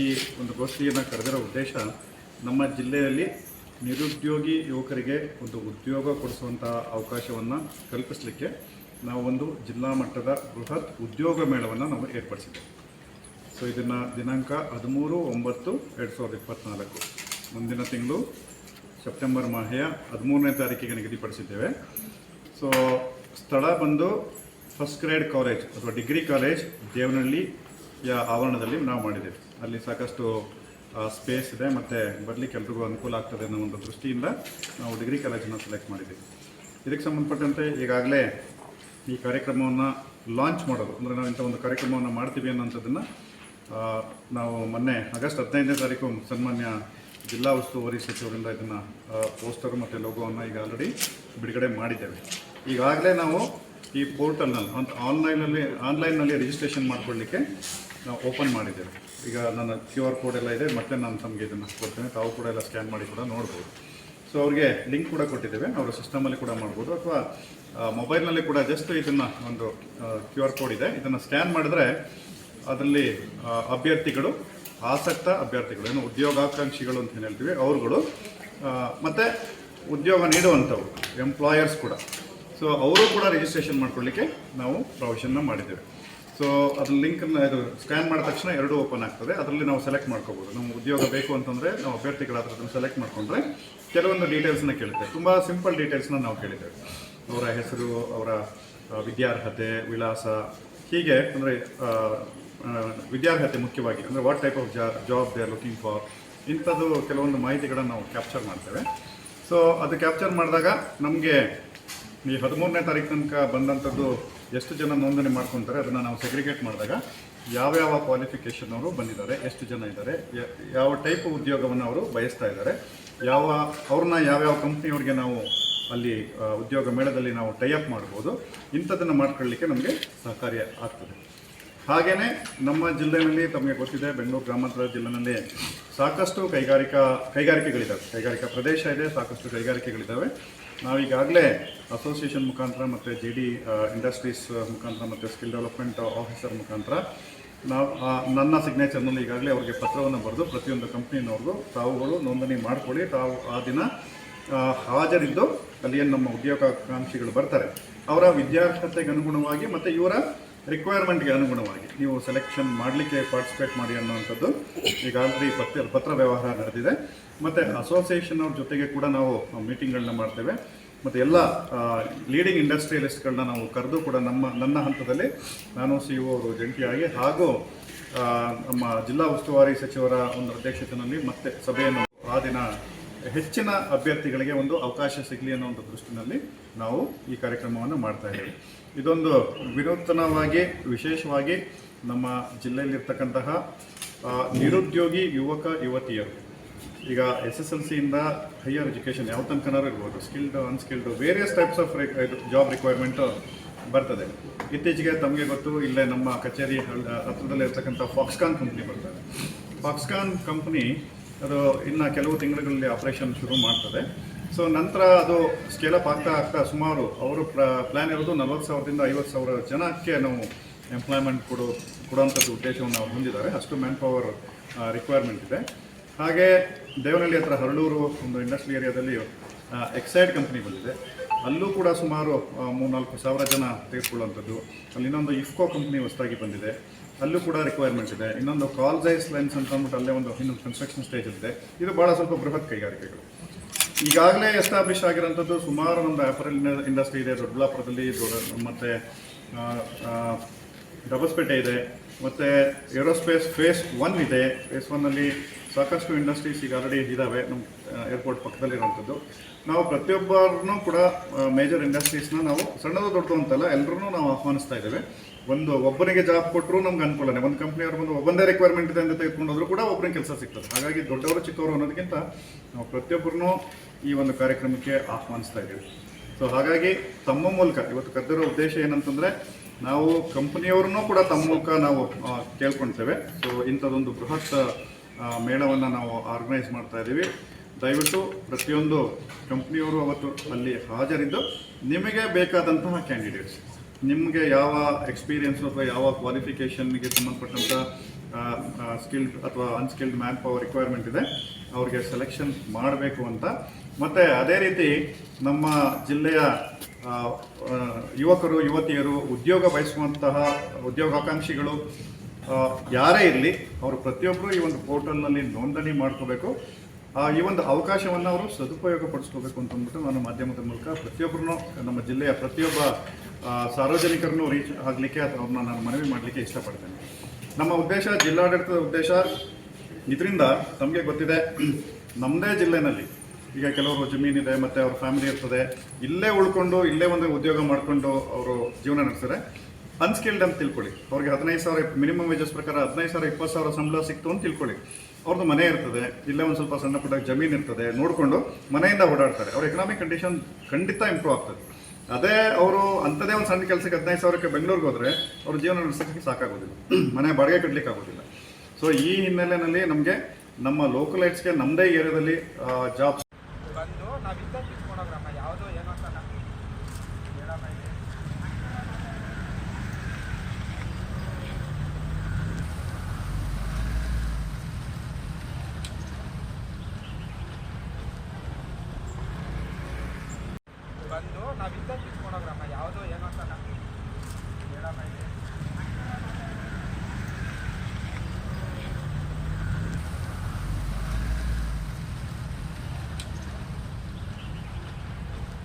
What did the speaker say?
ಈ ಒಂದು ಗೋಷ್ಠಿಯನ್ನು ಕರೆದಿರೋ ಉದ್ದೇಶ ನಮ್ಮ ಜಿಲ್ಲೆಯಲ್ಲಿ ನಿರುದ್ಯೋಗಿ ಯುವಕರಿಗೆ ಒಂದು ಉದ್ಯೋಗ ಕೊಡಿಸುವಂಥ ಅವಕಾಶವನ್ನು ಕಲ್ಪಿಸಲಿಕ್ಕೆ ನಾವು ಒಂದು ಜಿಲ್ಲಾ ಮಟ್ಟದ ಬೃಹತ್ ಉದ್ಯೋಗ ಮೇಳವನ್ನು ನಾವು ಏರ್ಪಡಿಸಿದ್ದೇವೆ. ಸೊ ಇದನ್ನು ದಿನಾಂಕ 13/9/2024 ಮುಂದಿನ ತಿಂಗಳು ಸೆಪ್ಟೆಂಬರ್ ಮಾಹೆಯ 13ನೇ ತಾರೀಕಿಗೆ ನಿಗದಿಪಡಿಸಿದ್ದೇವೆ. ಸೊ ಸ್ಥಳ ಬಂದು ಫಸ್ಟ್ ಗ್ರೇಡ್ ಕಾಲೇಜ್ ಅಥವಾ ಡಿಗ್ರಿ ಕಾಲೇಜ್ ದೇವನಹಳ್ಳಿಯ ಆವರಣದಲ್ಲಿ ನಾವು ಮಾಡಿದ್ದೇವೆ. ಅಲ್ಲಿ ಸಾಕಷ್ಟು ಸ್ಪೇಸ್ ಇದೆ ಮತ್ತು ಬರಲಿಕ್ಕೆ ಎಲ್ರಿಗೂ ಅನುಕೂಲ ಆಗ್ತದೆ ಅನ್ನೋ ಒಂದು ದೃಷ್ಟಿಯಿಂದ ನಾವು ಡಿಗ್ರಿ ಕಾಲೇಜನ್ನು ಸೆಲೆಕ್ಟ್ ಮಾಡಿದ್ದೀವಿ. ಇದಕ್ಕೆ ಸಂಬಂಧಪಟ್ಟಂತೆ ಈಗಾಗಲೇ ಈ ಕಾರ್ಯಕ್ರಮವನ್ನು ಲಾಂಚ್ ಮಾಡೋದು ಅಂದರೆ ನಾವು ಇಂಥ ಒಂದು ಕಾರ್ಯಕ್ರಮವನ್ನು ಮಾಡ್ತೀವಿ ಅನ್ನೋಂಥದ್ದನ್ನು ನಾವು ಮೊನ್ನೆ ಆಗಸ್ಟ್ 15ನೇ ತಾರೀಕು ಸನ್ಮಾನ್ಯ ಜಿಲ್ಲಾ ಉಸ್ತುವಾರಿ ಸಚಿವರಿಂದ ಇದನ್ನು ಪೋಸ್ಟರ್ ಮತ್ತು ಲೋಗೋವನ್ನು ಈಗ ಆಲ್ರೆಡಿ ಬಿಡುಗಡೆ ಮಾಡಿದ್ದೇವೆ. ಈಗಾಗಲೇ ನಾವು ಈ ಪೋರ್ಟಲ್ನಲ್ಲಿ ಅಂತ ಆನ್ಲೈನಲ್ಲಿ ರಿಜಿಸ್ಟ್ರೇಷನ್ ಮಾಡ್ಕೊಳ್ಳಿಕ್ಕೆ ನಾವು ಓಪನ್ ಮಾಡಿದ್ದೇವೆ. ಈಗ ನನ್ನ QR ಕೋಡ್ ಎಲ್ಲ ಇದೆ, ಮತ್ತೆ ನಾನು ತಮಗೆ ಇದನ್ನು ಕೊಡ್ತೇನೆ, ತಾವು ಕೂಡ ಎಲ್ಲ ಸ್ಕ್ಯಾನ್ ಮಾಡಿ ಕೂಡ ನೋಡ್ಬೋದು. ಸೊ ಅವ್ರಿಗೆ ಲಿಂಕ್ ಕೂಡ ಕೊಟ್ಟಿದ್ದೇವೆ, ಅವರು ಸಿಸ್ಟಮಲ್ಲಿ ಕೂಡ ಮಾಡ್ಬೋದು ಅಥವಾ ಮೊಬೈಲ್ನಲ್ಲಿ ಕೂಡ ಜಸ್ಟ್ ಇದನ್ನು ಒಂದು QR ಕೋಡ್ ಇದೆ, ಇದನ್ನು ಸ್ಕ್ಯಾನ್ ಮಾಡಿದ್ರೆ ಅದರಲ್ಲಿ ಅಭ್ಯರ್ಥಿಗಳು, ಆಸಕ್ತ ಅಭ್ಯರ್ಥಿಗಳು, ಏನು ಉದ್ಯೋಗಾಕಾಂಕ್ಷಿಗಳು ಅಂತ ಏನು ಹೇಳ್ತೀವಿ ಅವ್ರುಗಳು, ಮತ್ತು ಉದ್ಯೋಗ ನೀಡುವಂಥವ್ರು ಎಂಪ್ಲಾಯರ್ಸ್ ಕೂಡ, ಸೊ ಅವರು ಕೂಡ ರಿಜಿಸ್ಟ್ರೇಷನ್ ಮಾಡ್ಕೊಳ್ಳಿಕ್ಕೆ ನಾವು ಪ್ರೊವಿಷನ್ನ ಮಾಡಿದ್ದೇವೆ. ಸೊ ಅದ್ರ ಲಿಂಕನ್ನು ಇದು ಸ್ಕ್ಯಾನ್ ಮಾಡಿದ ತಕ್ಷಣ ಎರಡೂ ಓಪನ್ ಆಗ್ತದೆ. ಅದರಲ್ಲಿ ನಾವು ಸೆಲೆಕ್ಟ್ ಮಾಡ್ಕೋಬೋದು. ನಮ್ಗೆ ಉದ್ಯೋಗ ಬೇಕು ಅಂತಂದರೆ ನಾವು ಅಭ್ಯರ್ಥಿಗಳಾದ್ರೆ ಅದನ್ನು ಸೆಲೆಕ್ಟ್ ಮಾಡಿಕೊಂಡ್ರೆ ಕೆಲವೊಂದು ಡೀಟೇಲ್ಸ್ನ ಕೇಳುತ್ತೆ. ತುಂಬ ಸಿಂಪಲ್ ಡೀಟೇಲ್ಸ್ನ ನಾವು ಕೇಳಿದ್ದೇವೆ. ಅವರ ಹೆಸರು, ಅವರ ವಿದ್ಯಾರ್ಹತೆ, ವಿಳಾಸ, ಹೀಗೆ ಅಂದರೆ ವಿದ್ಯಾರ್ಹತೆ ಮುಖ್ಯವಾಗಿ ಅಂದರೆ what type of job they are looking for, ಇಂಥದ್ದು ಕೆಲವೊಂದು ಮಾಹಿತಿಗಳನ್ನು ನಾವು ಕ್ಯಾಪ್ಚರ್ ಮಾಡ್ತೇವೆ. ಸೊ ಅದು ಕ್ಯಾಪ್ಚರ್ ಮಾಡಿದಾಗ ನಮಗೆ ಈ 13ನೇ ತಾರೀಕು ತನಕ ಬಂದಂಥದ್ದು ಎಷ್ಟು ಜನ ನೋಂದಣಿ ಮಾಡ್ಕೊತಾರೆ ಅದನ್ನು ನಾವು ಸೆಗ್ರಿಗೇಟ್ ಮಾಡಿದಾಗ ಯಾವ್ಯಾವ ಕ್ವಾಲಿಫಿಕೇಷನ್ ಅವರು ಬಂದಿದ್ದಾರೆ, ಎಷ್ಟು ಜನ ಇದ್ದಾರೆ, ಯಾವ ಟೈಪ್ ಉದ್ಯೋಗವನ್ನು ಅವರು ಬಯಸ್ತಾ ಇದ್ದಾರೆ, ಅವ್ರನ್ನ ಯಾವ್ಯಾವ ಕಂಪ್ನಿಯವ್ರಿಗೆ ನಾವು ಅಲ್ಲಿ ಉದ್ಯೋಗ ಮೇಳದಲ್ಲಿ ನಾವು ಟೈಅಪ್ ಮಾಡ್ಬೋದು, ಇಂಥದ್ದನ್ನು ಮಾಡ್ಕೊಳ್ಳಿಕ್ಕೆ ನಮಗೆ ಸಹಕಾರಿ ಆಗ್ತದೆ. ಹಾಗೆಯೇ ನಮ್ಮ ಜಿಲ್ಲೆಯಲ್ಲಿ ತಮಗೆ ಗೊತ್ತಿದೆ, ಬೆಂಗಳೂರು ಗ್ರಾಮಾಂತರ ಜಿಲ್ಲೆಯಲ್ಲಿ ಸಾಕಷ್ಟು ಕೈಗಾರಿಕೆಗಳಿದ್ದಾವೆ, ಕೈಗಾರಿಕಾ ಪ್ರದೇಶ ಇದೆ, ಸಾಕಷ್ಟು ಕೈಗಾರಿಕೆಗಳಿದ್ದಾವೆ. ನಾವೀಗಾಗಲೇ ಅಸೋಸಿಯೇಷನ್ ಮುಖಾಂತರ ಮತ್ತು JD ಇಂಡಸ್ಟ್ರೀಸ್ ಮುಖಾಂತರ ಮತ್ತು ಸ್ಕಿಲ್ ಡೆವಲಪ್ಮೆಂಟ್ ಆಫೀಸರ್ ಮುಖಾಂತರ ನಾವು ನನ್ನ ಸಿಗ್ನೇಚರ್ನಲ್ಲಿ ಈಗಾಗಲೇ ಅವರಿಗೆ ಪತ್ರವನ್ನು ಬರೆದು ಪ್ರತಿಯೊಂದು ಕಂಪ್ನಿನವ್ರಿಗೂ ತಾವುಗಳು ನೋಂದಣಿ ಮಾಡ್ಕೊಳ್ಳಿ, ತಾವು ಆ ದಿನ ಹಾಜರಿದ್ದು ಅಲ್ಲಿ ಏನು ನಮ್ಮ ಉದ್ಯೋಗಾಕಾಂಕ್ಷಿಗಳು ಬರ್ತಾರೆ ಅವರ ವಿದ್ಯಾರ್ಹತೆಗೆ ಅನುಗುಣವಾಗಿ ಮತ್ತು ಇವರ ರಿಕ್ವೈರ್ಮೆಂಟ್ಗೆ ಅನುಗುಣವಾಗಿ ನೀವು ಸೆಲೆಕ್ಷನ್ ಮಾಡಲಿಕ್ಕೆ ಪಾರ್ಟಿಸಿಪೇಟ್ ಮಾಡಿ ಅನ್ನೋವಂಥದ್ದು ಈಗಾಗಲೇ ಪತ್ರ ವ್ಯವಹಾರ ನಡೆದಿದೆ. ಮತ್ತು ಅಸೋಸಿಯೇಷನ್ ಅವ್ರ ಜೊತೆಗೆ ಕೂಡ ನಾವು ಮೀಟಿಂಗ್ಗಳನ್ನ ಮಾಡ್ತೇವೆ ಮತ್ತು ಎಲ್ಲ ಲೀಡಿಂಗ್ ಇಂಡಸ್ಟ್ರಿಯಲಿಸ್ಟ್ಗಳನ್ನ ನಾವು ಕರೆದು ಕೂಡ ನನ್ನ ಹಂತದಲ್ಲಿ ನಾನು CEO ಅವರು ಜಂಟಿಯಾಗಿ ಹಾಗೂ ನಮ್ಮ ಜಿಲ್ಲಾ ಉಸ್ತುವಾರಿ ಸಚಿವರ ಒಂದು ಅಧ್ಯಕ್ಷತೆಯಲ್ಲಿ ಮತ್ತೆ ಸಭೆಯನ್ನು ಆ ದಿನ ಹೆಚ್ಚಿನ ಅಭ್ಯರ್ಥಿಗಳಿಗೆ ಒಂದು ಅವಕಾಶ ಸಿಗಲಿ ಅನ್ನೋ ಒಂದು ದೃಷ್ಟಿನಲ್ಲಿ ನಾವು ಈ ಕಾರ್ಯಕ್ರಮವನ್ನು ಮಾಡ್ತಾ ಇದ್ದೇವೆ. ಇದೊಂದು ವಿನೂತನವಾಗಿ ವಿಶೇಷವಾಗಿ ನಮ್ಮ ಜಿಲ್ಲೆಯಲ್ಲಿರ್ತಕ್ಕಂತಹ ನಿರುದ್ಯೋಗಿ ಯುವಕ ಯುವತಿಯರು ಈಗ SSLCಯಿಂದ ಹೈಯರ್ ಎಜುಕೇಷನ್ ಯಾವ ತನಕನಾರು ಇರ್ಬೋದು, skilled unskilled various types of job requirement ಬರ್ತದೆ. ಇತ್ತೀಚೆಗೆ ತಮಗೆ ಗೊತ್ತು, ಇಲ್ಲೇ ನಮ್ಮ ಕಚೇರಿ ಹತ್ತಿರದಲ್ಲೇ ಇರ್ತಕ್ಕಂಥ ಫಾಕ್ಸ್ಕಾನ್ ಕಂಪ್ನಿ ಬರ್ತದೆ. ಫಾಕ್ಸ್ಕಾನ್ ಕಂಪ್ನಿ ಅದು ಇನ್ನು ಕೆಲವು ತಿಂಗಳಲ್ಲಿ ಆಪರೇಷನ್ ಶುರು ಮಾಡ್ತದೆ. ಸೊ ನಂತರ ಅದು ಸ್ಕೇಲಪ್ ಆಗ್ತಾ ಸುಮಾರು ಅವರು ಪ್ಲ್ಯಾನ್ ಇರೋದು 40,000ದಿಂದ 50,000 ಜನಕ್ಕೆ ನಾವು ಎಂಪ್ಲಾಯ್ಮೆಂಟ್ ಕೊಡುವಂಥದ್ದು ಉದ್ದೇಶವನ್ನು ನಾವು ಹೊಂದಿದ್ದಾರೆ. ಅಷ್ಟು ಮ್ಯಾನ್ ಪವರ್ ರಿಕ್ವೈರ್ಮೆಂಟ್ ಇದೆ. ಹಾಗೆ ದೇವನಹಳ್ಳಿ ಹತ್ರ ಹರಳೂರು ಒಂದು ಇಂಡಸ್ಟ್ರಿ ಏರಿಯಾದಲ್ಲಿ ಎಕ್ಸೈಡ್ ಕಂಪ್ನಿ ಬಂದಿದೆ, ಅಲ್ಲೂ ಕೂಡ ಸುಮಾರು 3-4 ಸಾವಿರ ಜನ ತೆಗೆದುಕೊಳ್ಳುವಂಥದ್ದು. ಅಲ್ಲಿ ಇನ್ನೊಂದು ಇಫ್ಕೋ ಕಂಪ್ನಿ ಹೊಸದಾಗಿ ಬಂದಿದೆ, ಅಲ್ಲೂ ಕೂಡ ರಿಕ್ವೈರ್ಮೆಂಟ್ ಇದೆ. ಇನ್ನೊಂದು ಕಾಲ್ಜೈಸ್ ಲೈನ್ಸ್ ಅಂತ ಅಂದ್ಬಿಟ್ಟು ಅಲ್ಲೇ ಇನ್ನೊಂದು ಕನ್ಸ್ಟ್ರಕ್ಷನ್ ಸ್ಟೇಜಲ್ಲಿದೆ. ಇದು ಭಾಳ ಸ್ವಲ್ಪ ಬೃಹತ್ ಕೈಗಾರಿಕೆಗಳು. ಈಗಾಗಲೇ ಎಸ್ಟಾಬ್ಲಿಷ್ ಆಗಿರೋಂಥದ್ದು ಸುಮಾರು ನಮ್ಮದು ಅಪರಲ್ ಇಂಡಸ್ಟ್ರಿ ಇದೆ ದೊಡ್ಡಬಳ್ಳಾಪುರದಲ್ಲಿ, ಮತ್ತು ಡಬಸ್ಪೇಟೆ ಇದೆ, ಮತ್ತು ಏರೋಸ್ಪೇಸ್ ಫೇಸ್ 1 ಇದೆ. ಫೇಸ್ 1ನಲ್ಲಿ ಸಾಕಷ್ಟು ಇಂಡಸ್ಟ್ರೀಸ್ ಈಗ ಆಲ್ರೆಡಿ ಇದ್ದಾವೆ ನಮ್ಮ ಏರ್ಪೋರ್ಟ್ ಪಕ್ಕದಲ್ಲಿರುವಂಥದ್ದು. ನಾವು ಪ್ರತಿಯೊಬ್ಬರನ್ನೂ ಕೂಡ ಮೇಜರ್ ಇಂಡಸ್ಟ್ರೀಸ್ನ ನಾವು ಸಣ್ಣದು ದೊಡ್ಡದು ಅಂತಲ್ಲ ಎಲ್ಲರೂ ನಾವು ಆಹ್ವಾನಿಸ್ತಾ ಇದ್ದೇವೆ. ಒಬ್ಬನಿಗೆ ಜಾಬ್ ಕೊಟ್ಟರು ನಮ್ಗೆ ಅನುಕೂಲನೇ. ಒಂದು ಕಂಪ್ನಿಯವ್ರು ಬಂದು ಒಬ್ಬಂದೇ ರಿಕ್ವೈರ್ಮೆಂಟ್ ಇದೆ ಅಂತ ತೆಗೆದುಕೊಂಡೋದ್ರು ಕೂಡ ಒಬ್ಬರಿಗೆ ಕೆಲಸ ಸಿಗ್ತದೆ. ಹಾಗಾಗಿ ದೊಡ್ಡವರು ಚಿಕ್ಕವರು ಅನ್ನೋದಕ್ಕಿಂತ ನಾವು ಪ್ರತಿಯೊಬ್ಬರನ್ನೂ ಈ ಒಂದು ಕಾರ್ಯಕ್ರಮಕ್ಕೆ ಆಹ್ವಾನಿಸ್ತಾ ಇದ್ದೀವಿ. ಸೊ ಹಾಗಾಗಿ ತಮ್ಮ ಮೂಲಕ ಇವತ್ತು ಕರೆದಿರೋ ಉದ್ದೇಶ ಏನಂತಂದರೆ ನಾವು ಕಂಪ್ನಿಯವ್ರನ್ನೂ ಕೂಡ ತಮ್ಮ ಮೂಲಕ ನಾವು ಕೇಳ್ಕೊಳ್ತೇವೆ. ಸೊ ಇಂಥದ್ದೊಂದು ಬೃಹತ್ ಮೇಳವನ್ನು ನಾವು ಆರ್ಗನೈಸ್ ಮಾಡ್ತಾ ಇದ್ದೀವಿ. ದಯವಿಟ್ಟು ಪ್ರತಿಯೊಂದು ಕಂಪ್ನಿಯವರು ಅವತ್ತು ಅಲ್ಲಿ ಹಾಜರಿದ್ದು ನಿಮಗೆ ಬೇಕಾದಂತಹ ಕ್ಯಾಂಡಿಡೇಟ್ಸ್, ನಿಮಗೆ ಯಾವ ಎಕ್ಸ್ಪೀರಿಯನ್ಸು ಅಥವಾ ಯಾವ ಕ್ವಾಲಿಫಿಕೇಷನ್ಗೆ ಸಂಬಂಧಪಟ್ಟಂಥ ಸ್ಕಿಲ್ಡ್ ಅಥವಾ ಅನ್ಸ್ಕಿಲ್ಡ್ ಮ್ಯಾನ್ ಪವರ್ ರಿಕ್ವೈರ್ಮೆಂಟ್ ಇದೆ ಅವ್ರಿಗೆ ಸೆಲೆಕ್ಷನ್ ಮಾಡಬೇಕು ಅಂತ. ಮತ್ತು ಅದೇ ರೀತಿ ನಮ್ಮ ಜಿಲ್ಲೆಯ ಯುವಕರು ಯುವತಿಯರು ಉದ್ಯೋಗ ಬಯಸುವಂತಹ ಉದ್ಯೋಗಾಕಾಂಕ್ಷಿಗಳು ಯಾರೇ ಇರಲಿ ಅವರು ಪ್ರತಿಯೊಬ್ಬರು ಈ ಒಂದು ಪೋರ್ಟಲ್ನಲ್ಲಿ ನೋಂದಣಿ ಮಾಡ್ಕೋಬೇಕು. ಈ ಒಂದು ಅವಕಾಶವನ್ನು ಅವರು ಸದುಪಯೋಗ ಪಡಿಸ್ಕೋಬೇಕು ಅಂತ ಅಂದ್ಬಿಟ್ಟು ನಾನು ಮಾಧ್ಯಮದ ಮೂಲಕ ಪ್ರತಿಯೊಬ್ಬರೂ ನಮ್ಮ ಜಿಲ್ಲೆಯ ಪ್ರತಿಯೊಬ್ಬ ಸಾರ್ವಜನಿಕರನ್ನು ರೀಚ್ ಆಗಲಿಕ್ಕೆ ಅವ್ರನ್ನ ನಾನು ಮನವಿ ಮಾಡಲಿಕ್ಕೆ ಇಷ್ಟಪಡ್ತೇನೆ. ನಮ್ಮ ಉದ್ದೇಶ, ಜಿಲ್ಲಾಡಳಿತದ ಉದ್ದೇಶ ಇದರಿಂದ ತಮಗೆ ಗೊತ್ತಿದೆ, ನಮ್ಮದೇ ಜಿಲ್ಲೆನಲ್ಲಿ ಈಗ ಕೆಲವರು ಜಮೀನಿದೆ ಮತ್ತು ಅವ್ರ ಫ್ಯಾಮಿಲಿ ಇರ್ತದೆ, ಇಲ್ಲೇ ಉಳ್ಕೊಂಡು ಇಲ್ಲೇ ಒಂದು ಉದ್ಯೋಗ ಮಾಡಿಕೊಂಡು ಅವರು ಜೀವನ ನಡೆಸ್ತಾರೆ. ಅನ್ಸ್ಕಿಲ್ಡ್ ಅಂತ ತಿಳ್ಕೊಳ್ಳಿ, ಅವ್ರಿಗೆ 15,000 ಮಿನಿಮಮ್ ವೇಜಸ್ ಪ್ರಕಾರ 15,000 20,000 ಸಂಬಳ ಸಿಕ್ತು ಅಂತ ತಿಳ್ಕೊಳ್ಳಿ. ಅವ್ರದ್ದು ಮನೆ ಇರ್ತದೆ, ಇಲ್ಲೇ ಒಂದು ಸ್ವಲ್ಪ ಸಣ್ಣ ಪುಟ್ಟ ಜಮೀನು ಇರ್ತದೆ, ನೋಡಿಕೊಂಡು ಮನೆಯಿಂದ ಓಡಾಡ್ತಾರೆ. ಅವ್ರ ಎಕನಾಮಿಕ್ ಕಂಡೀಷನ್ ಖಂಡಿತ ಇಂಪ್ರೂವ್ ಆಗ್ತದೆ. ಅದೇ ಅವರು ಅಂಥದೇ ಒಂದು ಸಣ್ಣ ಕೆಲಸಕ್ಕೆ 15,000ಕ್ಕೆ ಬೆಂಗಳೂರಿಗೆ ಹೋದರೆ ಅವ್ರ ಜೀವನ ನಡೆಸೋಕ್ಕೆ ಸಾಕಾಗೋದಿಲ್ಲ, ಮನೆ ಬಾಡಿಗೆ ಕಟ್ಟಲಿಕ್ಕೆ ಆಗೋದಿಲ್ಲ. ಸೊ ಈ ಹಿನ್ನೆಲೆಯಲ್ಲಿ ನಮಗೆ ನಮ್ಮ ಲೋಕಲೈಟ್ಸ್ಗೆ ನಮ್ಮದೇ ಏರಿಯಾದಲ್ಲಿ ಜಾಬ್ಸ್